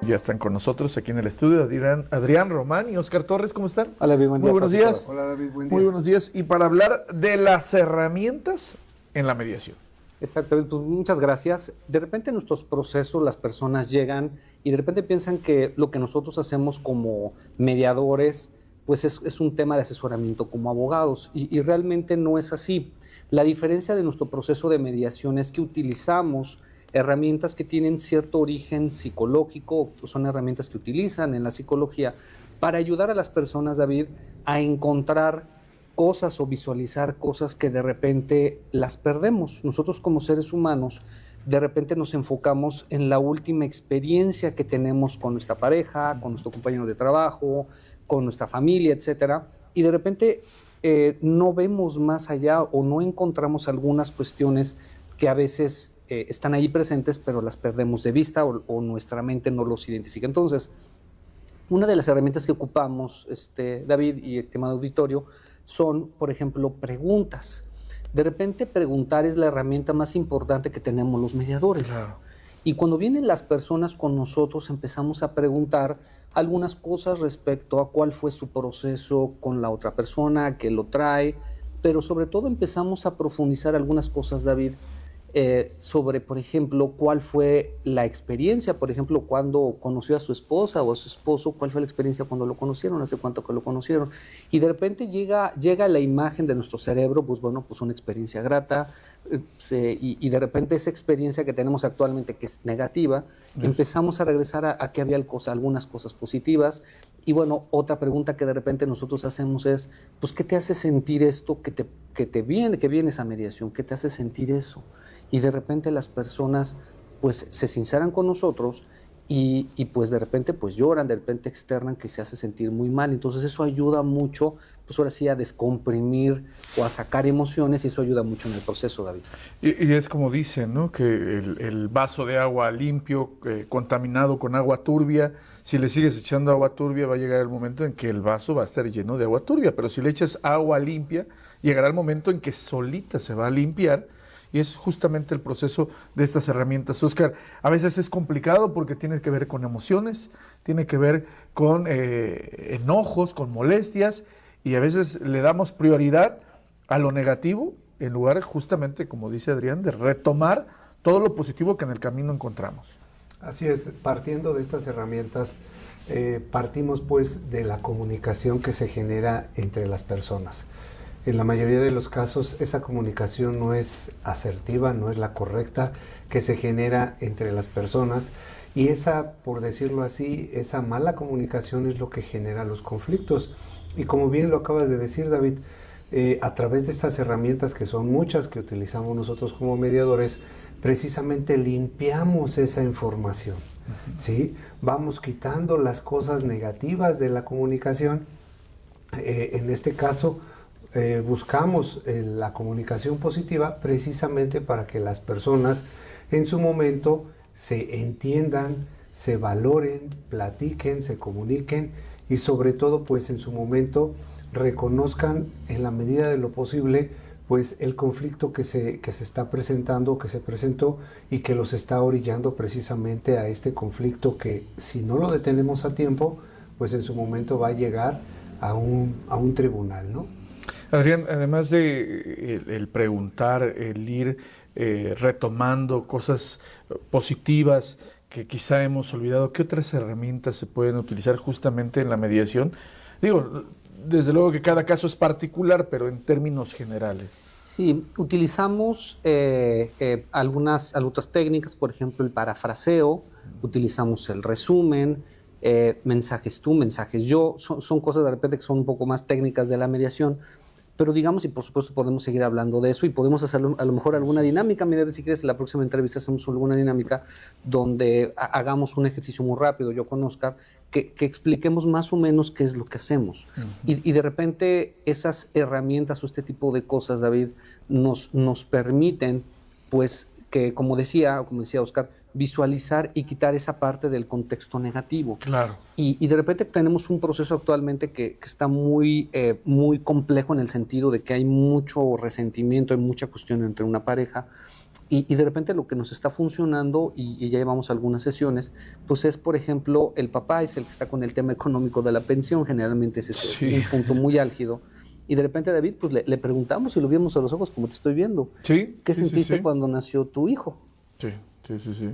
Ya están con nosotros aquí en el estudio Adrián Román y Oscar Torres, ¿cómo están? Hola, David, buen día. Muy buenos días. Hola, David, buen día. Muy buenos días. Y para hablar de las herramientas en la mediación. Exactamente, pues muchas gracias. De repente en nuestros procesos las personas llegan y de repente piensan que lo que nosotros hacemos como mediadores pues es un tema de asesoramiento como abogados y realmente no es así. La diferencia de nuestro proceso de mediación es que utilizamos herramientas que tienen cierto origen psicológico, son herramientas que utilizan en la psicología para ayudar a las personas, David, a encontrar cosas o visualizar cosas que de repente las perdemos. Nosotros como seres humanos de repente nos enfocamos en la última experiencia que tenemos con nuestra pareja, con nuestro compañero de trabajo, con nuestra familia, etcétera, y de repente no vemos más allá o no encontramos algunas cuestiones que a veces están ahí presentes, pero las perdemos de vista o nuestra mente no los identifica. Entonces, una de las herramientas que ocupamos, David y estimado auditorio, son, por ejemplo, preguntas. De repente, preguntar es la herramienta más importante que tenemos los mediadores. Claro. Y cuando vienen las personas con nosotros, empezamos a preguntar algunas cosas respecto a cuál fue su proceso con la otra persona, que lo trae, pero sobre todo empezamos a profundizar algunas cosas, David, sobre, por ejemplo, cuál fue la experiencia, por ejemplo, cuando conoció a su esposa o a su esposo, cuál fue la experiencia cuando lo conocieron, hace cuánto que lo conocieron. Y de repente llega la imagen de nuestro cerebro, pues bueno, pues una experiencia grata, y de repente esa experiencia que tenemos actualmente, que es negativa, empezamos a regresar a que había algunas cosas positivas. Y bueno, otra pregunta que de repente nosotros hacemos es, pues, ¿qué te hace sentir esto que viene esa mediación? ¿Qué te hace sentir eso? Y de repente las personas pues se sinceran con nosotros y pues de repente pues lloran, de repente externan que se hace sentir muy mal. Entonces eso ayuda mucho, pues ahora sí, a descomprimir o a sacar emociones, y eso ayuda mucho en el proceso, David. Y es como dicen, ¿no? Que el vaso de agua limpio, contaminado con agua turbia, si le sigues echando agua turbia va a llegar el momento en que el vaso va a estar lleno de agua turbia, pero si le echas agua limpia, llegará el momento en que solita se va a limpiar. Y es justamente el proceso de estas herramientas. Oscar, a veces es complicado porque tiene que ver con emociones, tiene que ver con enojos, con molestias, y a veces le damos prioridad a lo negativo en lugar, justamente, como dice Adrián, de retomar todo lo positivo que en el camino encontramos. Así es, partiendo de estas herramientas, partimos pues de la comunicación que se genera entre las personas. En la mayoría de los casos esa comunicación no es asertiva, no es la correcta que se genera entre las personas, y esa, por decirlo así, esa mala comunicación es lo que genera los conflictos. Y como bien lo acabas de decir, David, a través de estas herramientas, que son muchas que utilizamos nosotros como mediadores, precisamente limpiamos esa información, ¿sí? Vamos quitando las cosas negativas de la comunicación. En este caso, buscamos la comunicación positiva precisamente para que las personas en su momento se entiendan, se valoren, platiquen, se comuniquen y sobre todo pues en su momento reconozcan en la medida de lo posible pues el conflicto que se está presentando, que se presentó y que los está orillando precisamente a este conflicto que, si no lo detenemos a tiempo, pues en su momento va a llegar a un tribunal, ¿no? Adrián, además de el preguntar, el ir retomando cosas positivas que quizá hemos olvidado, ¿qué otras herramientas se pueden utilizar justamente en la mediación? Digo, desde luego que cada caso es particular, pero en términos generales. Sí, utilizamos algunas otras técnicas, por ejemplo el parafraseo, utilizamos el resumen, mensajes tú, mensajes yo, son cosas de repente que son un poco más técnicas de la mediación. Pero digamos, y por supuesto podemos seguir hablando de eso y podemos hacer a lo mejor alguna dinámica. Mira, si quieres, en la próxima entrevista hacemos alguna dinámica donde hagamos un ejercicio muy rápido, yo con Oscar, que expliquemos más o menos qué es lo que hacemos. Y de repente esas herramientas o este tipo de cosas, David, nos permiten, pues, que como decía Oscar, visualizar y quitar esa parte del contexto negativo. Claro. Y de repente tenemos un proceso actualmente que está muy complejo en el sentido de que hay mucho resentimiento, hay mucha cuestión entre una pareja, Y de repente lo que nos está funcionando, y ya llevamos algunas sesiones, pues es, por ejemplo, el papá es el que está con el tema económico de la pensión, generalmente ese es un punto muy álgido. Y de repente a David, pues le preguntamos y lo vimos a los ojos como te estoy viendo. Sí. ¿Qué sentiste cuando nació tu hijo? Sí.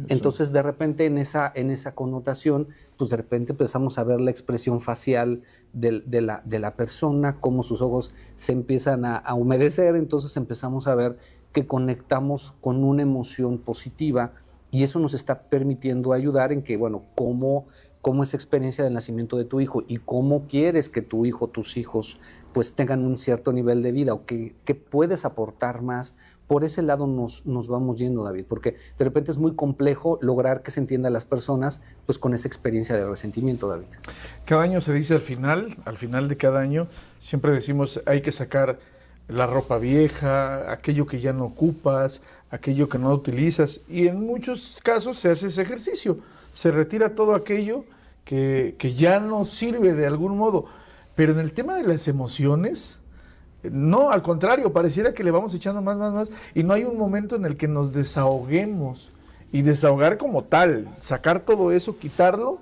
Entonces, de repente, en esa connotación, pues de repente empezamos a ver la expresión facial de la persona, cómo sus ojos se empiezan a humedecer, entonces empezamos a ver que conectamos con una emoción positiva y eso nos está permitiendo ayudar en que, bueno, cómo esa experiencia del nacimiento de tu hijo y cómo quieres que tu hijo, tus hijos, pues tengan un cierto nivel de vida o que puedes aportar más. Por ese lado nos vamos yendo, David, porque de repente es muy complejo lograr que se entiendan las personas pues con esa experiencia de resentimiento, David. Cada año se dice al final de cada año, siempre decimos hay que sacar la ropa vieja, aquello que ya no ocupas, aquello que no utilizas, y en muchos casos se hace ese ejercicio, se retira todo aquello que ya no sirve de algún modo, pero en el tema de las emociones, no, al contrario, pareciera que le vamos echando más, y no hay un momento en el que nos desahoguemos, y desahogar como tal, sacar todo eso, quitarlo,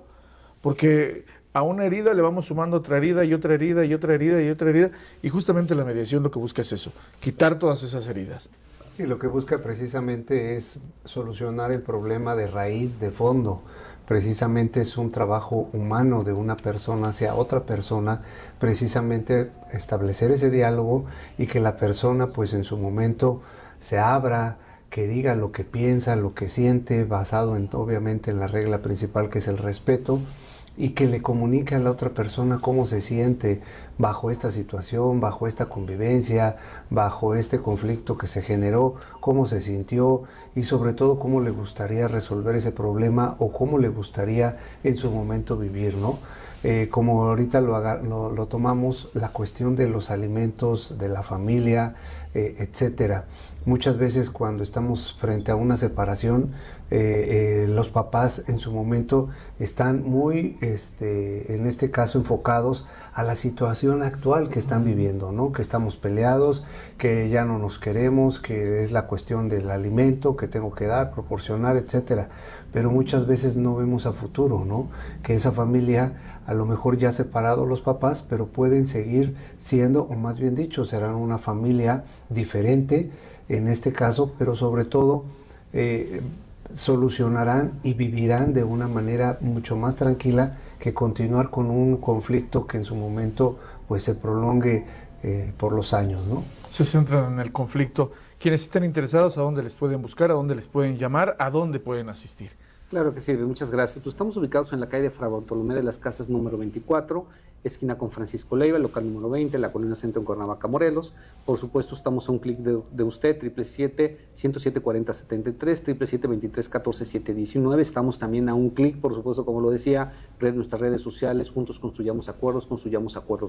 porque a una herida le vamos sumando otra herida y otra herida y otra herida y otra herida, y justamente la mediación lo que busca es eso, quitar todas esas heridas. Sí, lo que busca precisamente es solucionar el problema de raíz, de fondo. Precisamente es un trabajo humano de una persona hacia otra persona, precisamente establecer ese diálogo y que la persona pues en su momento se abra, que diga lo que piensa, lo que siente, basado obviamente en la regla principal que es el respeto, y que le comunique a la otra persona cómo se siente bajo esta situación, bajo esta convivencia, bajo este conflicto que se generó, cómo se sintió y sobre todo cómo le gustaría resolver ese problema o cómo le gustaría en su momento vivir, ¿no? Como ahorita lo tomamos, la cuestión de los alimentos, de la familia, etcétera. Muchas veces cuando estamos frente a una separación, los papás en su momento están muy, en este caso, enfocados a la situación actual que están viviendo, ¿no? Que estamos peleados, que ya no nos queremos, que es la cuestión del alimento que tengo que dar, proporcionar, etcétera. Pero muchas veces no vemos a futuro, ¿no? Que esa familia, a lo mejor ya separados los papás, pero pueden seguir siendo, o más bien dicho, serán una familia diferente en este caso, pero sobre todo solucionarán y vivirán de una manera mucho más tranquila que continuar con un conflicto que en su momento pues se prolongue por los años, ¿no? Se centran en el conflicto. Quienes estén interesados, ¿a dónde les pueden buscar? ¿A dónde les pueden llamar? ¿A dónde pueden asistir? Claro que sí, muchas gracias. Pues estamos ubicados en la calle de Fray Bartolomé de las Casas número 24, esquina con Francisco Leiva, local número 20, la Colonia Centro en Cuernavaca, Morelos. Por supuesto, estamos a un clic de usted, 777-107-4073, 777-2314-719. Estamos también a un clic, por supuesto, como lo decía, nuestras redes sociales, Juntos Construyamos Acuerdos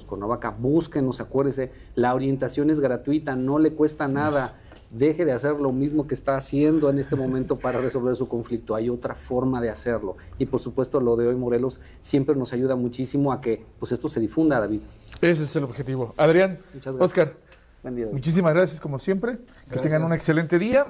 Cuernavaca. Búsquenos, acuérdese, la orientación es gratuita, no le cuesta nada. Deje de hacer lo mismo que está haciendo en este momento para resolver su conflicto. Hay otra forma de hacerlo. Y por supuesto, lo de Hoy Morelos siempre nos ayuda muchísimo a que pues esto se difunda, David. Ese es el objetivo. Adrián, Óscar, buen día, David. Muchísimas gracias como siempre. Que tengan un excelente día.